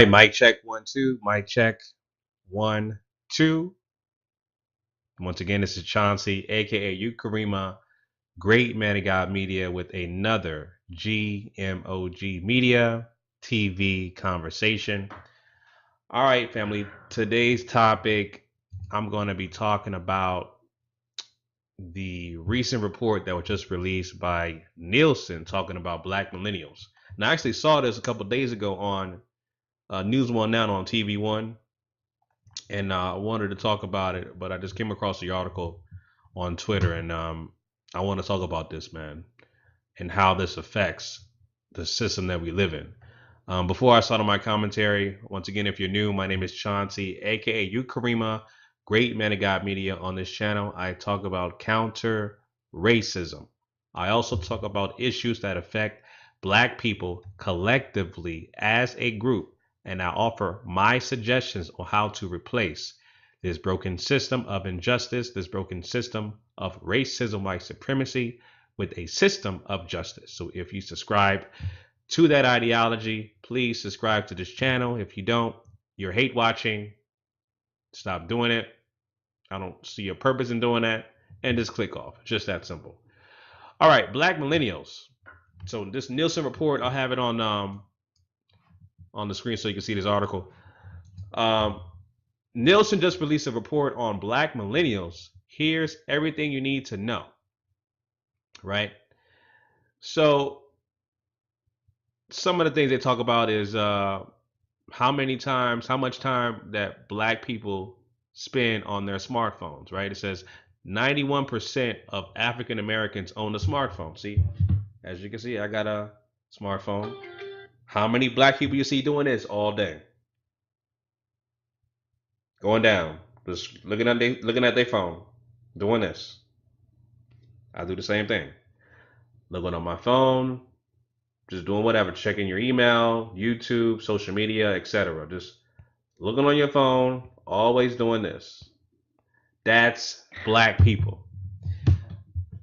Hey, mic check 1 2. Mic check 1 2. Once again, this is Chauncey, aka Karima, Great Man of God Media, with another GMOG Media TV conversation. All right, family. Today's topic, I'm going to be talking about the recent report that was just released by Nielsen talking about Black Millennials. And I actually saw this a couple days ago on News One Now on TV One, and I wanted to talk about it, but I just came across the article on Twitter, and I want to talk about this, man, and how this affects the system that we live in. Before I start on my commentary, once again, if you're new, my name is Chauncey, aka Karima, Great Man of God Media. On this channel, I talk about counter racism. I also talk about issues that affect Black people collectively as a group, and I offer my suggestions on how to replace this broken system of injustice, this broken system of racism, white supremacy, with a system of justice. So if you subscribe to that ideology, please subscribe to this channel. If you don't, you're hate watching. Stop doing it. I don't see a purpose in doing that. And just click off. It's just that simple. All right, Black Millennials. So this Nielsen report, I'll have it on the screen so you can see this article. Um, Nielsen just released a report on Black Millennials. Here's everything you need to know. Right? So some of the things they talk about is how much time that Black people spend on their smartphones, right? It says 91% of African Americans own a smartphone. See, as you can see, I got a smartphone. How many Black people you see doing this all day? Going down, just looking at their phone, doing this. I do the same thing. Looking on my phone, just doing whatever, checking your email, YouTube, social media, etc. Just looking on your phone, always doing this. That's Black people.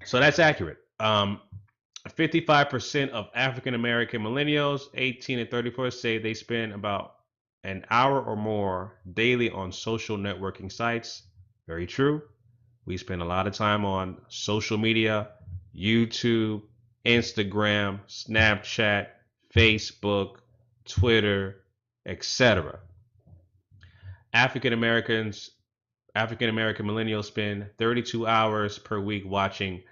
So that's accurate. 55% of African American millennials, 18 and 34, say they spend about an hour or more daily on social networking sites. Very true. We spend a lot of time on social media, YouTube, Instagram, Snapchat, Facebook, Twitter, etc. African Americans, African American millennials spend 32 hours per week watching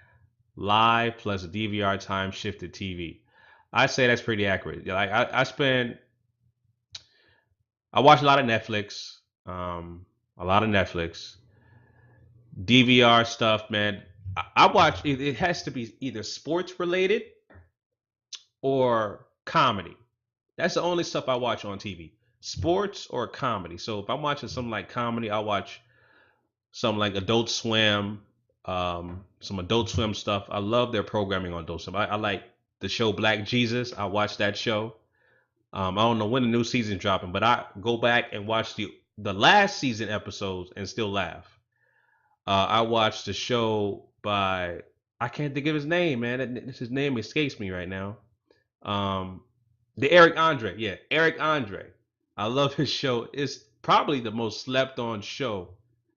live plus DVR time shifted TV. I say that's pretty accurate. Like I watch a lot of Netflix, a lot of Netflix, DVR stuff, man. I watch. It has to be either sports related or comedy. That's the only stuff I watch on TV. Sports or comedy. So if I'm watching something like comedy, I watch some like Adult Swim, some Adult Swim stuff. I love their programming on Adult Swim. I like the show Black Jesus. I watch that show. I don't know when the new season's dropping, but I go back and watch the last season episodes and still laugh. I watched the show by, I can't think of his name, man. His name escapes me right now. Um, the Eric Andre, yeah, Eric Andre. I love his show. It's probably the most slept on show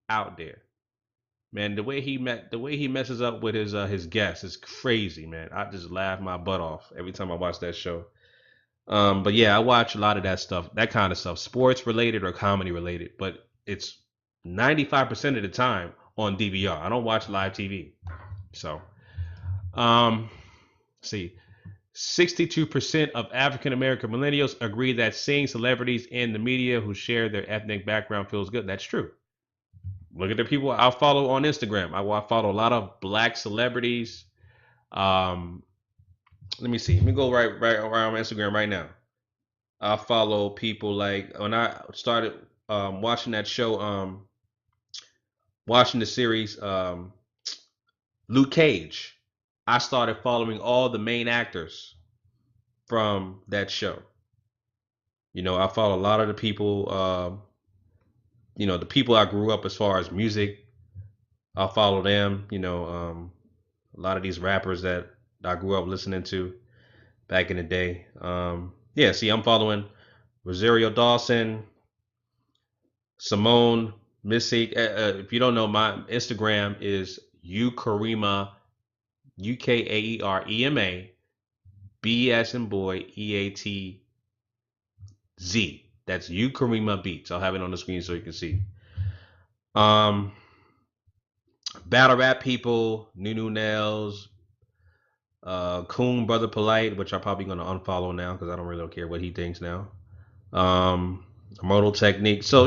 out there. Man, the way he messes up with his guests is crazy, man. I just laugh my butt off every time I watch that show. But yeah, I watch a lot of that stuff, that kind of stuff, sports related or comedy related. But it's 95% of the time on DVR. I don't watch live TV. So, um, see, 62% of African American millennials agree that seeing celebrities in the media who share their ethnic background feels good. That's true. Look at the people I follow on Instagram. I follow a lot of Black celebrities. Um, Let me see. Let me go right around Instagram right now. I follow people like when I started watching that show, watching the series Luke Cage. I started following all the main actors from that show. I follow a lot of the people, the people I grew up as far as music. I follow them. A lot of these rappers that I grew up listening to back in the day. Yeah, see, I'm following Rosario Dawson, Simone, Missy. If you don't know, my Instagram is Ukarema, UKAEREMA, B as in boy, EATZ. That's Ukarema Beats. I'll have it on the screen so you can see. Battle rap people, Nunu Nails, Coon Brother Polite, which I'm probably gonna unfollow now because I don't really care what he thinks now. Modal Technique. So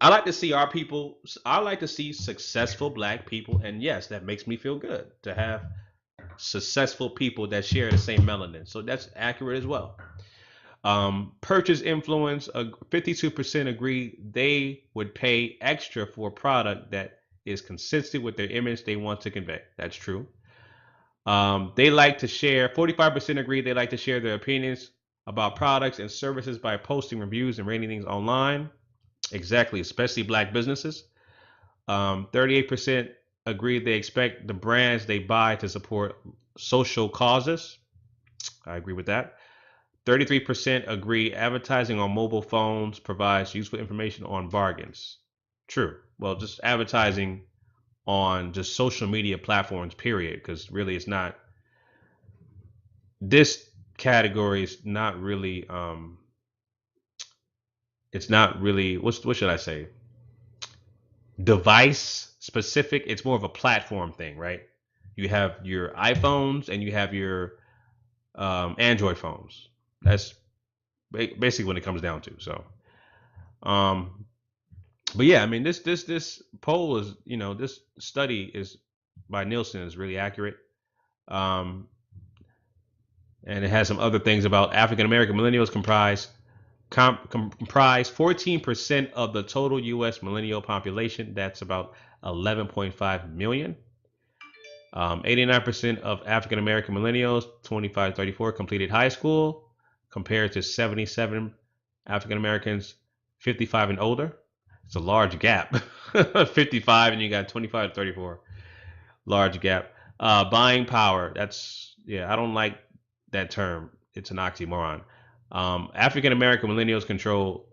I like to see our people. I like to see successful Black people, and yes, that makes me feel good to have successful people that share the same melanin. So that's accurate as well. Purchase influence. 52% agree they would pay extra for a product that is consistent with their image they want to convey. That's true. They like to share. 45% agree they like to share their opinions about products and services by posting reviews and rating things online. Exactly, especially Black businesses. 38% agree they expect the brands they buy to support social causes. I agree with that. 33% agree advertising on mobile phones provides useful information on bargains. True. Well, just advertising on just social media platforms, period, because really it's not, this category is not really, it's not really, what should I say? Device specific. It's more of a platform thing, right? You have your iPhones and you have your Android phones. That's basically what it comes down to. So, but yeah, I mean, this poll is, this study is by Nielsen is really accurate, and it has some other things about African American millennials comprise 14% of the total U.S. millennial population. That's about 11.5 million. 89% of African American millennials, 25-34, completed high school, compared to 77 African Americans, 55 and older. It's a large gap. 55 and you got 25-34. Large gap. Buying power. That's, yeah, I don't like that term. It's an oxymoron. African American millennials control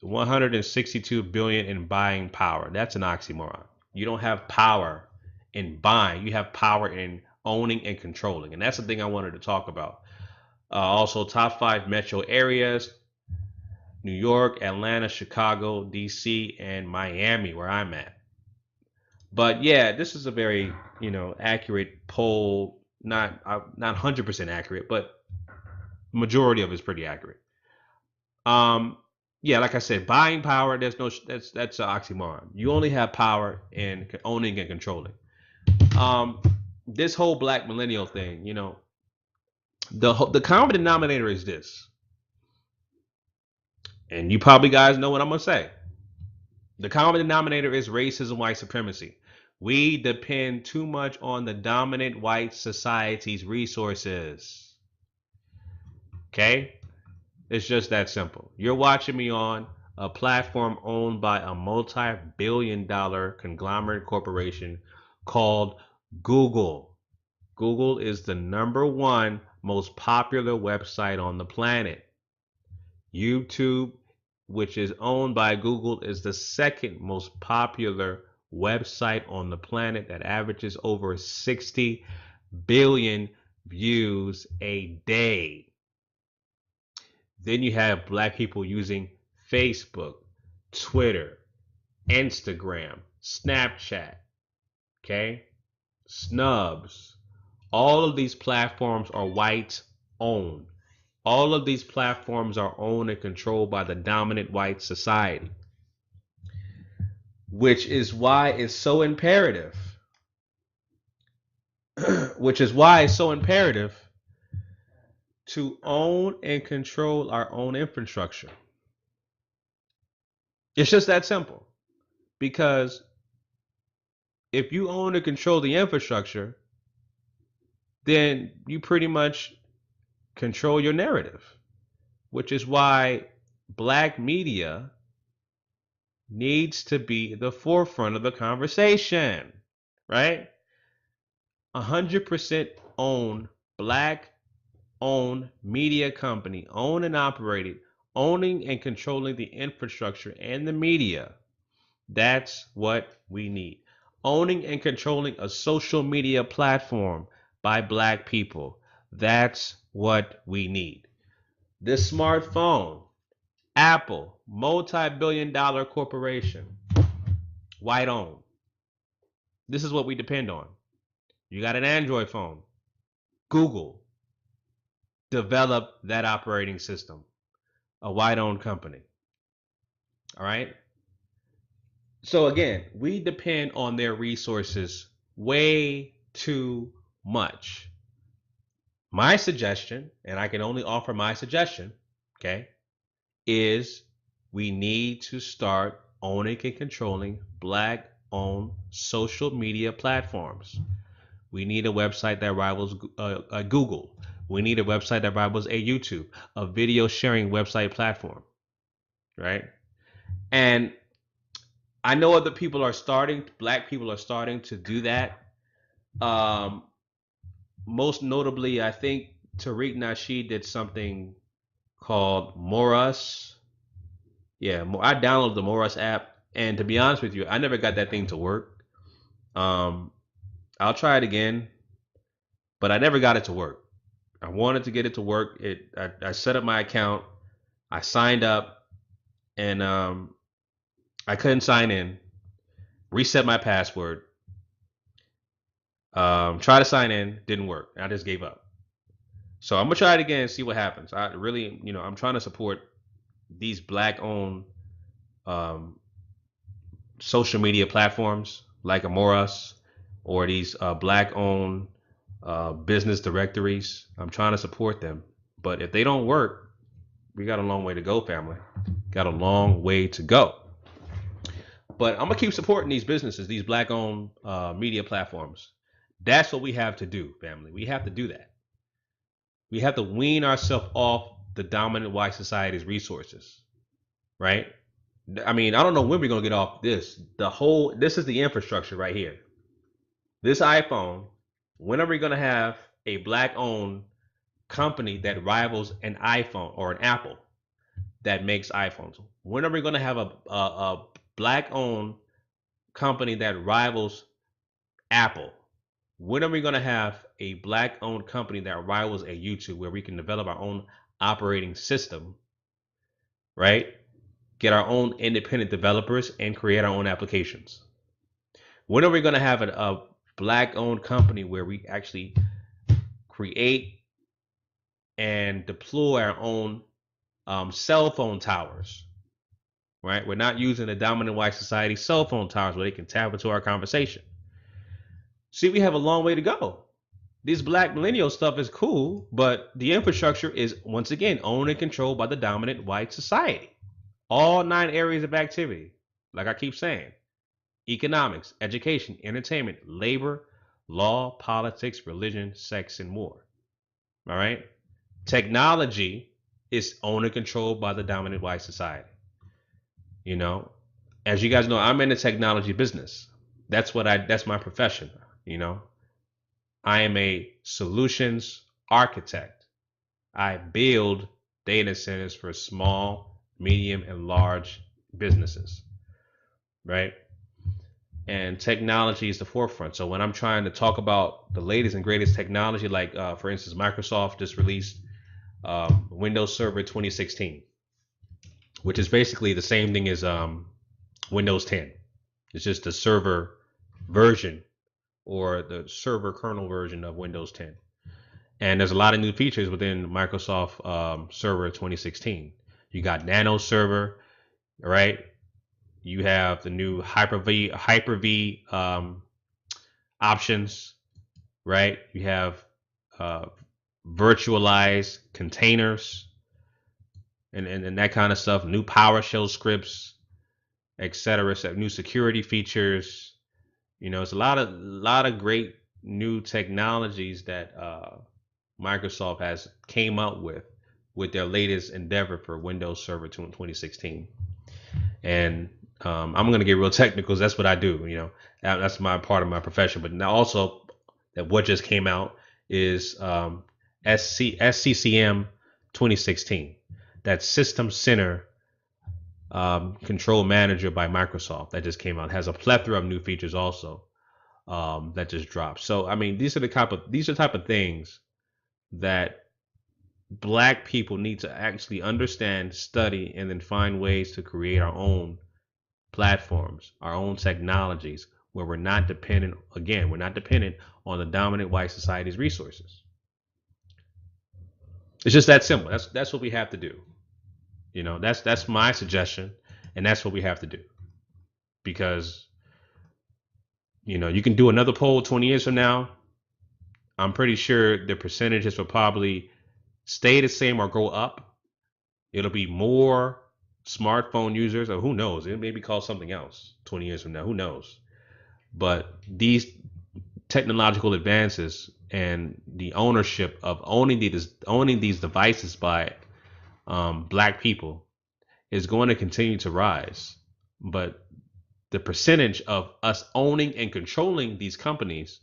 162 billion in buying power. That's an oxymoron. You don't have power in buying. You have power in owning and controlling. And that's the thing I wanted to talk about. Also, top 5 metro areas: New York, Atlanta, Chicago, DC, and Miami, where I'm at. But yeah, this is a very, accurate poll. Not 100% accurate, but majority of it is pretty accurate. Yeah, like I said, buying power. There's no that's an oxymoron. You only have power in owning and controlling. This whole Black millennial thing, the common denominator is this, and you probably guys know what I'm gonna say. The common denominator is racism, white supremacy. We depend too much on the dominant white society's resources. Okay? It's just that simple. You're watching me on a platform owned by a multi-billion-dollar conglomerate corporation called Google. Google is the #1 most popular website on the planet. YouTube, which is owned by Google, is the second most popular website on the planet that averages over 60 billion views a day. Then you have Black people using Facebook, Twitter, Instagram, Snapchat, okay? Snubs. All of these platforms are white owned. All of these platforms are owned and controlled by the dominant white society, which is why it's so imperative. Which is why it's so imperative to own and control our own infrastructure. It's just that simple. Because if you own and control the infrastructure, then you pretty much control your narrative, which is why Black media needs to be the forefront of the conversation, right? 100% own Black owned media company, owned and operated, owning and controlling the infrastructure and the media. That's what we need. Owning and controlling a social media platform by Black people. That's what we need. This smartphone, Apple, multi-billion-dollar corporation, white owned. This is what we depend on. You got an Android phone, Google developed that operating system, a white owned company. All right. So again, we depend on their resources way too much. My suggestion, and I can only offer my suggestion, okay, is we need to start owning and controlling Black owned social media platforms. We need a website that rivals Google. We need a website that rivals a YouTube, a video sharing website platform, right? And I know other people are starting, Black people are starting to do that. Most notably, I think Tariq Nasheed did something called Morus. Yeah, I downloaded the Morus app, and to be honest with you, I never got that thing to work. I'll try it again, but I never got it to work. I wanted to get it to work. I set up my account, I signed up, and I couldn't sign in. Reset my password. Try to sign in, didn't work. I just gave up. So I'm gonna try it again and see what happens. I really, I'm trying to support these Black-owned social media platforms like Amoras or these Black-owned business directories. I'm trying to support them, but if they don't work, we got a long way to go, family. Got a long way to go. But I'm gonna keep supporting these businesses, these Black-owned media platforms. That's what we have to do, family. We have to do that. We have to wean ourselves off the dominant white society's resources, right? I mean, I don't know when we're gonna get off this. This is the infrastructure right here. This iPhone. When are we gonna have a Black-owned company that rivals an iPhone or an Apple that makes iPhones? When are we gonna have a Black-owned company that rivals Apple? When are we going to have a Black-owned company that rivals a YouTube where we can develop our own operating system, right? Get our own independent developers and create our own applications? When are we going to have a Black-owned company where we actually create and deploy our own cell phone towers, right? We're not using the dominant white society cell phone towers where they can tap into our conversation. See, we have a long way to go. This Black millennial stuff is cool, but the infrastructure is, once again, owned and controlled by the dominant white society. All 9 areas of activity, like I keep saying: economics, education, entertainment, labor, law, politics, religion, sex, and more. All right? Technology is owned and controlled by the dominant white society. As you guys know, I'm in the technology business. That's my profession. I am a solutions architect. I build data centers for small, medium, and large businesses, right? And technology is the forefront. So when I'm trying to talk about the latest and greatest technology, like for instance, Microsoft just released Windows Server 2016, which is basically the same thing as Windows 10. It's just the server version or the server kernel version of Windows 10. And there's a lot of new features within Microsoft Server 2016. You got Nano Server, right? You have the new Hyper-V options, right? You have virtualized containers and that kind of stuff, new PowerShell scripts, etc. New security features. It's a lot of great new technologies that Microsoft has came up with their latest endeavor for Windows Server 2016. And I'm going to get real technical because that's what I do. That's my part of my profession. But now also that what just came out is SCCM 2016. That System Center Control Manager by Microsoft that just came out. It has a plethora of new features also that just dropped. So I mean, these are the type of things that Black people need to actually understand, study, and then find ways to create our own platforms, our own technologies, where we're not dependent. Again, we're not dependent on the dominant white society's resources. It's just that simple. That's what we have to do. You know, that's my suggestion, and that's what we have to do. Because you can do another poll 20 years from now. I'm pretty sure the percentages will probably stay the same or go up. It'll be more smartphone users, or who knows? It may be called something else 20 years from now. Who knows? But these technological advances and the ownership of owning these devices by Black people is going to continue to rise. But the percentage of us owning and controlling these companies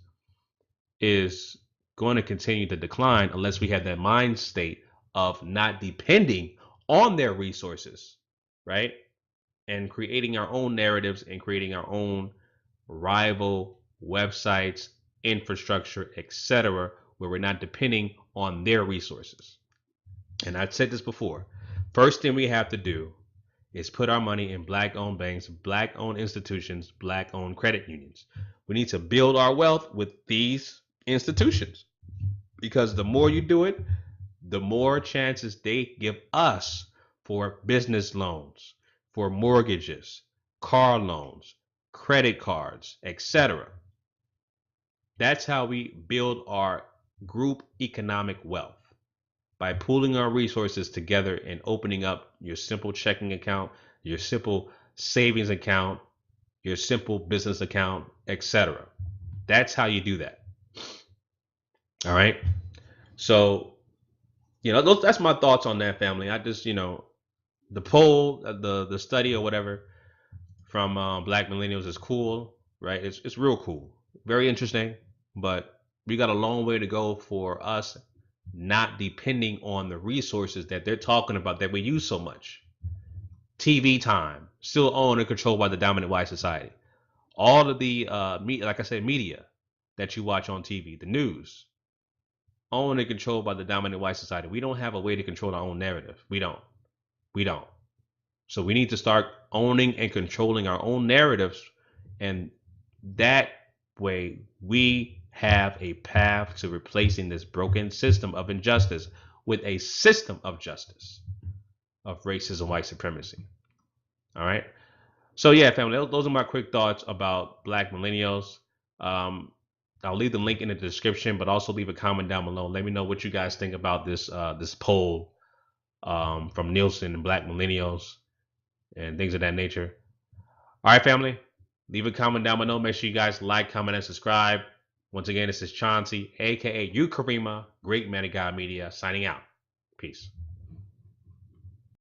is going to continue to decline unless we have that mind state of not depending on their resources, right? And creating our own narratives and creating our own rival websites, infrastructure, etc., where we're not depending on their resources. And I've said this before. First thing we have to do is put our money in Black-owned banks, Black-owned institutions, Black-owned credit unions. We need to build our wealth with these institutions, because the more you do it, the more chances they give us for business loans, for mortgages, car loans, credit cards, etc. That's how we build our group economic wealth, by pooling our resources together and opening up your simple checking account, your simple savings account, your simple business account, etc. That's how you do that. All right. So, that's my thoughts on that, family. I just, the poll, the study or whatever from Black Millennials is cool, right? It's real cool, very interesting, but we got a long way to go for us not depending on the resources that they're talking about that we use so much. TV time, still owned and controlled by the dominant white society. All of the like I said, media that you watch on TV, the news, owned and controlled by the dominant white society. We don't have a way to control our own narrative. We don't. So we need to start owning and controlling our own narratives, and that way we have a path to replacing this broken system of injustice with a system of justice, of racism, white supremacy. All right. So yeah, family, those are my quick thoughts about Black Millennials. I'll leave the link in the description, but also leave a comment down below. Let me know what you guys think about this poll from Nielsen and Black Millennials and things of that nature. All right, family, leave a comment down below. Make sure you guys like, comment, and subscribe. Once again, this is Chauncey, aka you Karima, Great Man of God Media, signing out. Peace.